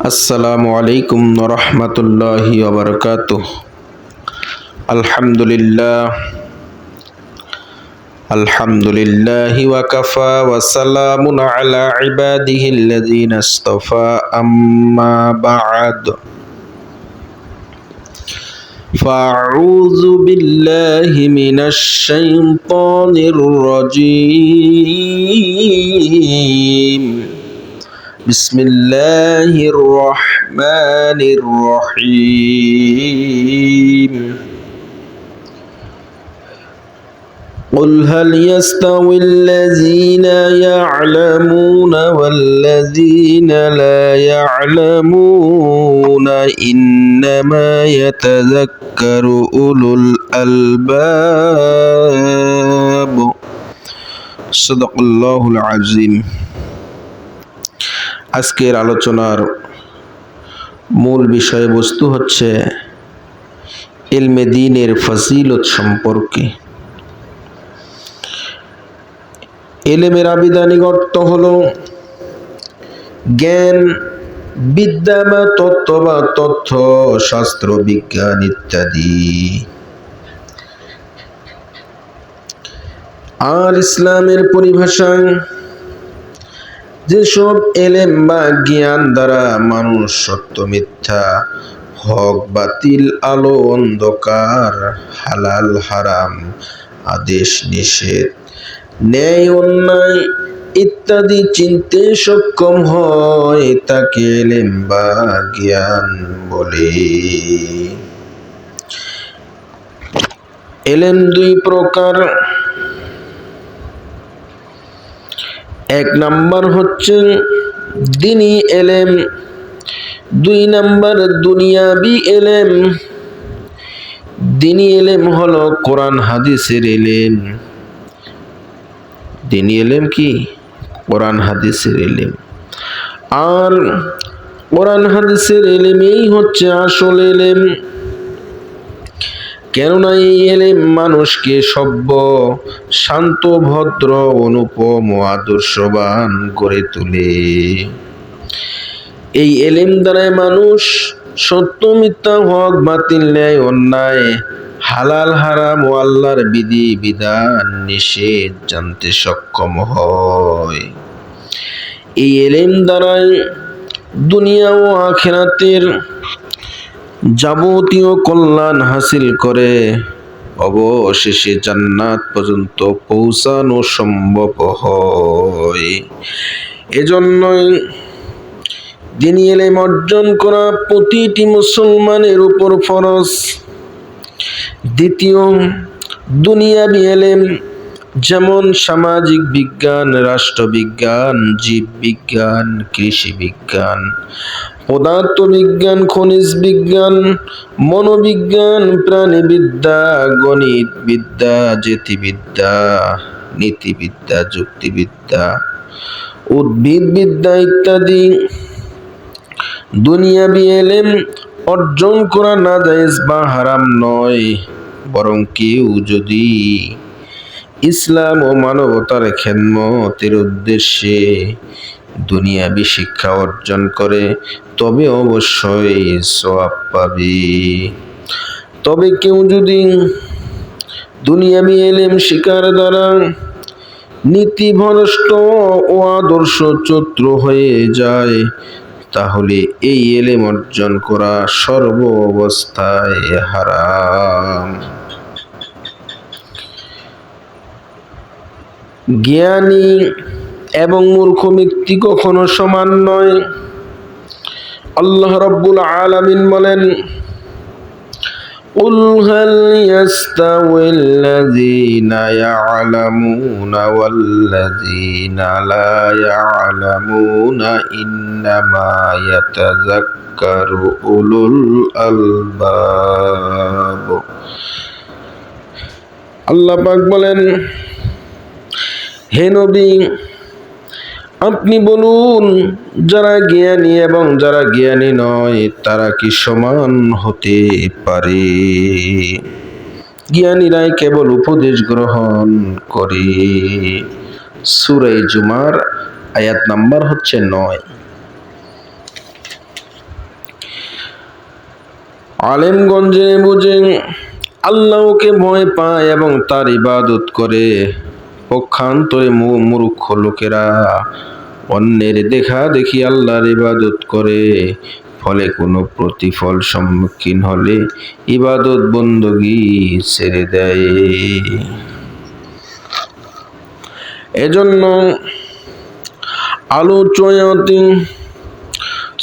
আসসালামু আলাইকুম রহমতুল্লাহি ওয়া বারাকাতুহু। আলহামদুলিল্লাহি ওয়া কাফা ওয়া সালামুন আলা ইবাদিহিল্লাযীনা ইসতাফা আম্মা বা'দ। ফাআউযু বিল্লাহি মিনাশ শাইতানির রাজীম। বিসমিল্লাহির রহমানির রহিম। قل هل يستوي الذين يعلمون والذين لا يعلمون إنما يتذكر أولو الألباب صدق الله العظيم। আজকের আলোচনার মূল বিষয়বস্তু হচ্ছে ইলমে দ্বীনের ফজিলত সম্পর্কে। ইলমের আবিধানিক অর্থ হলো জ্ঞান, বিদ্যা বা তথ্য শাস্ত্র, বিজ্ঞান ইত্যাদি। আর ইসলামের পরিভাষায় যেসব এলেম বা জ্ঞান দ্বারা মানুষ সত্য মিথ্যা, হক বাতিল, আলো অন্ধকার, হালাল হারাম, আদেশ নিষেধ, ন্যায় অন্যায় ইত্যাদি চিনতে সক্ষম হয় তাকে এলেম বা জ্ঞান বলে। এলেম দুই প্রকার। এক নাম্বার হচ্ছে দ্বীনি এলেম, দুই নাম্বার দুনিয়াবি এলেম। দ্বীনি এলেম হলো কোরআন হাদিসের এলেম। দ্বীনি এলেম কি? কোরআন হাদিসের এলেম। আর কোরআন হাদিসের এলেমই হচ্ছে আসল এলেম। কেননা এই এলেম মানুষকে সভ্য, শান্ত, ভদ্র, অনুপম ও আদর্শবান করে তোলে। এই এলেম দ্বারাই মানুষ সত্য মিথ্যা, হক বাতিল, ন্যায় অন্যায়, হালাল হারাম ও আল্লাহর বিধি বিধান নিষেধ জানতে সক্ষম হয়। এই এলেম দ্বারাই দুনিয়া ও আখিরাতের যাবতীয় কল্যাণ হাসিল করে অবশেষে জান্নাত পর্যন্ত পৌঁছানো সম্ভব হয়। এজন্যই দ্বীনি এলেম অর্জন করা প্রতিটি মুসলমানের উপর ফরজ। দ্বিতীয়, দুনিয়াবি এলেম, যেমন সামাজিক বিজ্ঞান, রাষ্ট্রবিজ্ঞান, জীববিজ্ঞান, কৃষি বিজ্ঞান, পদার্থ বিজ্ঞান, খনিজ বিজ্ঞান, মনোবিজ্ঞান, প্রাণীবিদ্যা, গণিত বিদ্যা, জ্যোতির্বিদ্যা, নীতিবিদ্যা, যুক্তিবিদ্যা, উদ্ভিদবিদ্যা ইত্যাদি। দুনিয়াবি এলেম অর্জন করা নাজায়েজ বা হারাম নয়, বরং কেউ যদি ইসলাম ও মানবতার খেদমতের উদ্দেশ্যে দুনিয়াবি শিক্ষা অর্জন করে তবে অবশ্যই সওয়াব পাবে। তবে কেউ যদি দুনিয়াবি এলেম শিকার দ্বারা নীতিভ্রষ্ট ও আদর্শচ্যুত হয়ে যায়, তাহলে এই এলেম অর্জন করা সর্ব অবস্থায় হারাম। জ্ঞানী এবং মূর্খ ব্যক্তি কখনো সমান নয়। আল্লাহ রাব্বুল আলামিন বলেন, قُلْ هَلْ يَسْتَوِي الَّذِينَ يَعْلَمُونَ وَالَّذِينَ لَا يَعْلَمُونَ إِنَّمَا يَتَذَكَّرُ أُولُو الْأَلْبَابِ। আল্লাহ পাক বলেন, হে নবী, আপনি বলুন, যারা জ্ঞানী এবং যারা জ্ঞানী নয় তারা কি সমান হতে পারে? জ্ঞানীরাই কেবল উপদেশ গ্রহণ করে। সূরা জুমার আয়াত নাম্বার হচ্ছে 9। আলেমগণ জেনে বুঝে আল্লাহকে ভয় পায় এবং তার ইবাদত করে। পক্ষান্তরে মূর্খ লোকেরা অন্যের দেখা দেখি আল্লাহর ইবাদত করে, ফলে কোনো প্রতিফল সম্মুখীন হলে ইবাদত বন্দগি ছেড়ে দেয়। এজন্য আলোচনাতে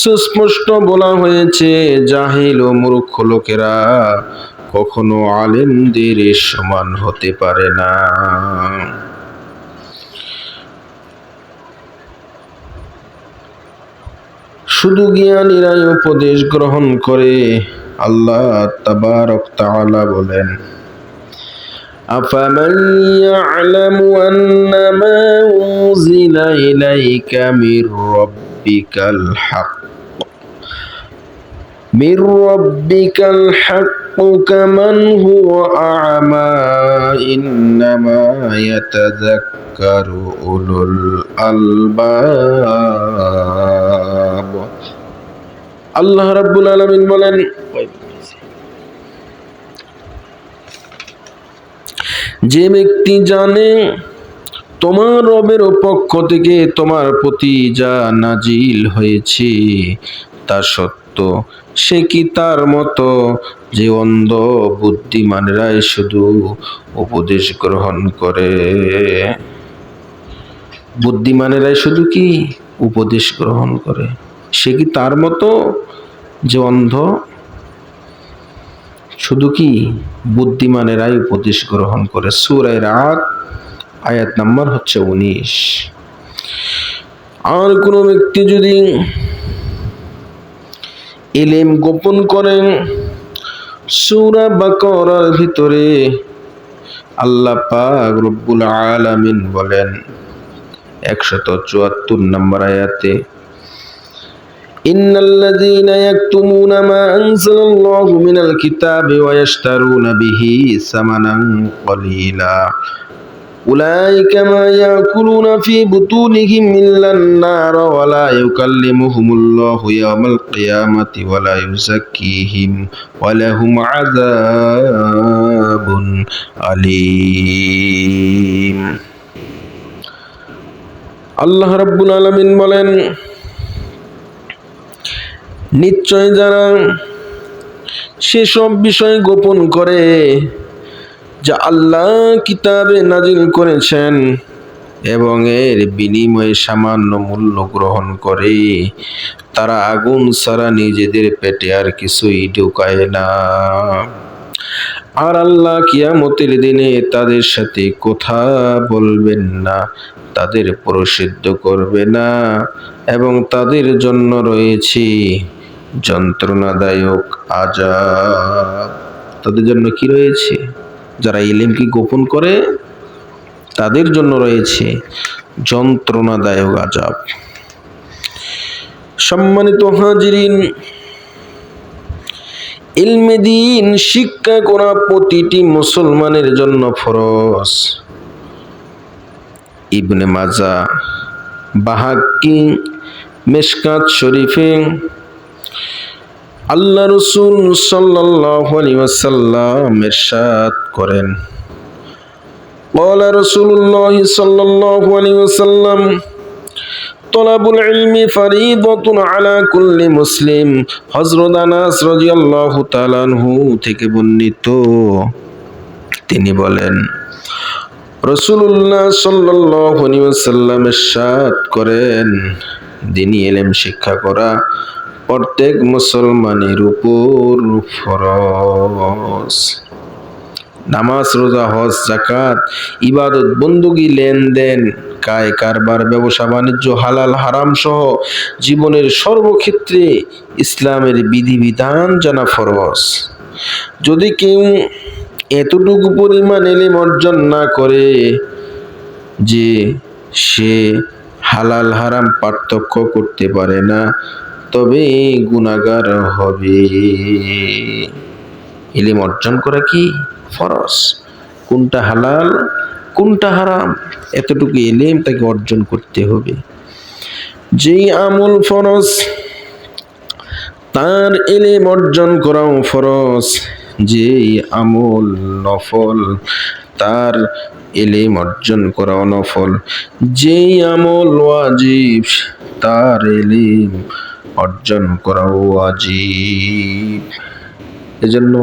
সুস্পষ্ট বলা হয়েছে, জাহিল ও মূর্খ লোকেরা কখনো আলেমদের সমান হতে পারে না। শুধু জ্ঞানীরাই উপদেশ গ্রহণ করে। আল্লাহ তাবারক তাআলা বলেন, আফামান ইয়ালামু আন্নামা উনজিলা ইলাইকা মির রাব্বিকাল হাক্কু কামান হুয়া আ'মা ইন্নামা ইয়াতাযাক্কারু উলুল আলবাব। আল্লাহ রাব্বুল আলামিন বলেন, যে ব্যক্তি জানে তোমার রবের পক্ষ থেকে তোমার প্রতি যা নাজিল হয়েছে তা সত্য, সে কি তার মতো যে অন্ধ? বুদ্ধিমানেরাই শুধু উপদেশ গ্রহণ করে। বুদ্ধিমানেরাই শুধু কি উপদেশ গ্রহণ করে, সে কি তার মতো যে অন্ধ? শুধু কি বুদ্ধিমানেরাই উপদেশ গ্রহণ করে। সূরা রাদ আয়াত নাম্বার 19। আর কোন ব্যক্তি যদি ইলম গোপন করেন, সূরা বাকারার ভিতরে আল্লাহ পাক রব্বুল আলামিন বলেন 174 নম্বর আয়াতে, ইন্নাল্লাযীনা ইয়াকতুমুনা মা আনজালাল্লাহু মিনাল কিতাবি ওয়া ইয়াশতারুনা বিহি সামানান ক্বালীলা উলাইকা মা ইয়াকুলুনা ফি বুতুনিহিম ইল্লান নার ওয়া লা ইউকাল্লিমুহুমুল্লাহু ইয়াওমাল কিয়ামাতি ওয়া লা ইউযাক্কিহিম ওয়া লাহুম আযাবুন আলীম। আল্লাহ রাব্বুল আলামিন বলেন, নিশ্চয় যারা সেসব বিষয় গোপন করে যা আল্লাহ কিতাবে নাজিল করেছেন এবং এর বিনিময়ে সামান্য মূল্য গ্রহণ করে, তারা আগুন ছাড়া নিজেদের পেটে আর কিছুই ঢুকায় না। আর আল্লাহ কিয়ামতের দিনে তাদের সাথে কথা বলবেন না, তাদের প্রসিদ্ধ করবে না এবং তাদের জন্য রয়েছে যন্ত্রণাদায়ক আযাব। তাদের জন্য কি রয়েছে? যারা ইলমকে গোপন করে তাদের জন্য রয়েছে যন্ত্রণাদায়ক আযাব। সম্মানিত হাজিরিন, ইলমে দ্বীন শিক্ষা করা প্রতিটি মুসলমানের জন্য ফরজ। ইবনে মাজাহ, বাহাক্কি, মিশকাত শরীফে আল্লাহ রাসূল সাল্লাল্লাহু আলাইহি ওয়াসাল্লাম ইরশাদ করেন, ক্বালা রাসূলুল্লাহ সাল্লাল্লাহু আলাইহি ওয়াসাল্লাম, তলাবুল ইলমি ফরিদাতুন আলা কুল্লি মুসলিম। হযরত আনাস রাদিয়াল্লাহু তাআলা আনহু থেকে বর্ণিত, তিনি বলেন, রাসূলুল্লাহ সাল্লাল্লাহু আলাইহি ওয়াসাল্লাম ইরশাদ করেন, দ্বীনি ইলম শিক্ষা করা প্রত্যেক মুসলমানের উপর ফরজ। নামাজ, রোজা, হজ, যাকাত, ইবাদত, বন্দেগী, লেনদেন, কায় কারবার, ব্যবসা বাণিজ্য, হালাল হারাম সহ জীবনের সর্বক্ষেত্রে ইসলামের বিধিবিধান জানা ফরজ। যদি কেউ এতটুকু পরিমাণ ইলম অর্জন না করে যে সে হালাল হারাম পার্থক্য করতে পারে না, তবে গুনাহগার হবে। ইলম অর্জন করা কি ফরজ, কোনটা হালাল কোনটা হারাম এতটুকু ইলম তাকে অর্জন করতে হবে। যেই আমল ফরজ তার ইলম অর্জন করাও ফরজ, যেই আমল নফল তার ইলম অর্জন করাও নফল, যেই আমল ওয়াজিব তার ইলম অর্জন করাও ওয়াজিব। এজন্য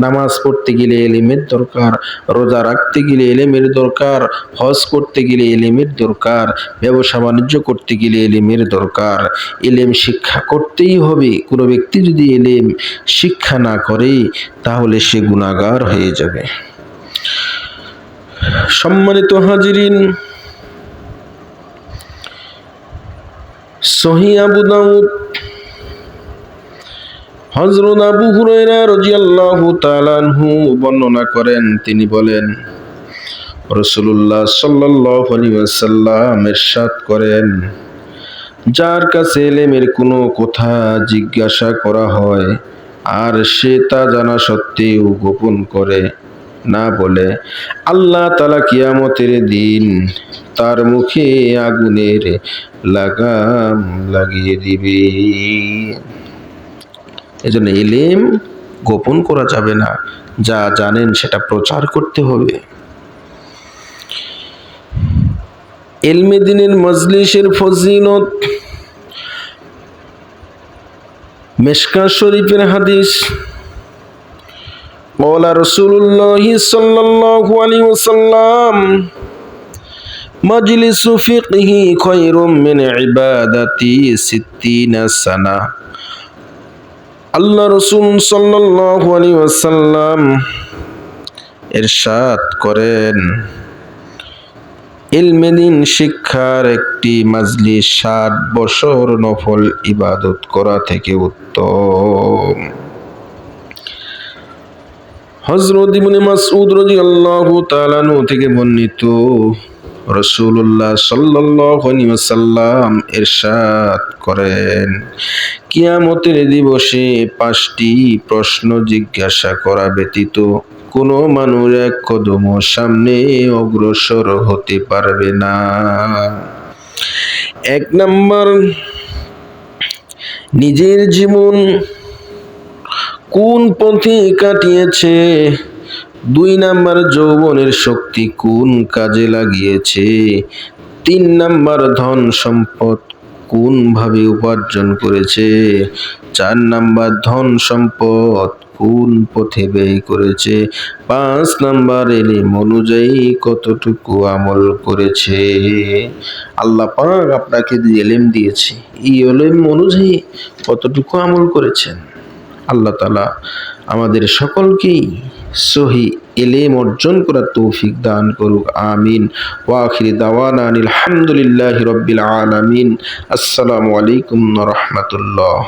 নামাজ পড়তে গেলে ইলমের দরকার, রোজা রাখতে গেলে ইলমের দরকার, হজ করতে গেলে ইলমের দরকার, ব্যবসা বাণিজ্য করতে গেলে ইলমের দরকার। ইলম শিক্ষা করতেই হবে। কোনো ব্যক্তি যদি ইলম শিক্ষা না করে তাহলে সে গুনাহগার হয়ে যাবে। সম্মানিত হাজিরিন, সহিহ আবু দাউদ হযরত আবু হুরায়রা রাদিয়াল্লাহু তাআলা আনহু বর্ণনা করেন, তিনি বলেন রাসূলুল্লাহ সাল্লাল্লাহু আলাইহি ওয়াসাল্লাম ইরশাদ করেন, যার কাছে ইলমের কোনো কথা জিজ্ঞাসা করা হয় আর সে তা জানা সত্ত্বেও গোপন করে না বলে, আল্লাহ তাআলা কিয়ামতের দিন তার মুখে আগুনের লাগাম লাগিয়ে দিবে। এজন্য ইলম গোপন করা যাবে না, যা জানেন সেটা প্রচার করতে হবে। ইলমে দ্বীনের মজলিসের ফজিলত, মিশকাত শরীফের হাদিস, ক্বালা রাসূলুল্লাহ সাল্লাল্লাহু আলাইহি ওয়াসাল্লাম, মাজলিসু ফিকহি খায়রুম মিন ইবাদাতি 60 সানা। আল্লাহ রাসূল সাল্লাল্লাহু আলাইহি ওয়াসাল্লাম ইরশাদ করেন, ইলমে দ্বীন শিক্ষার একটি মাজলিস 60 বছর নফল ইবাদত করা থেকে উত্তম। হযরত ইবনে মাসউদ রাদিয়াল্লাহু তাআলা আনহু থেকে বর্ণিত, রাসূলুল্লাহ সাল্লাল্লাহু আলাইহি ওয়াসাল্লাম ইরশাদ করেন, কিয়ামতের দিবসে 5টি প্রশ্ন জিজ্ঞাসা করা ব্যতীত কোনো মানুষ এক কদম সামনে অগ্রসর হতে পারবে না। 1 নাম্বার, নিজের জীবন কোন পথে কাটিয়েছে। 2 নাম্বার, যৌবনের শক্তি কোন কাজে লাগিয়েছে। 3 নাম্বার, ধন সম্পদ কোন ভাবে উপার্জন করেছে। 4 নাম্বার, ধন সম্পদ কোন পথে ব্যয় করেছে। 5 নাম্বার, ইলম অনুযায়ী কতটুকু আমল করেছে। আল্লাহ পাক আপনাকে যে ইলম দিয়েছে, এই ইলম অনুযায়ী কতটুকু আমল করেছেন। আল্লাহ তাআলা আমাদের সকলকেই সহি ইলম অর্জন করার তৌফিক দান করুক। আমিন। ওয়া আখিরি দাওয়ানা আলহামদুলিল্লাহি রাব্বিল আলামিন। আসসালামু আলাইকুম ওয়া রাহমাতুল্লাহ।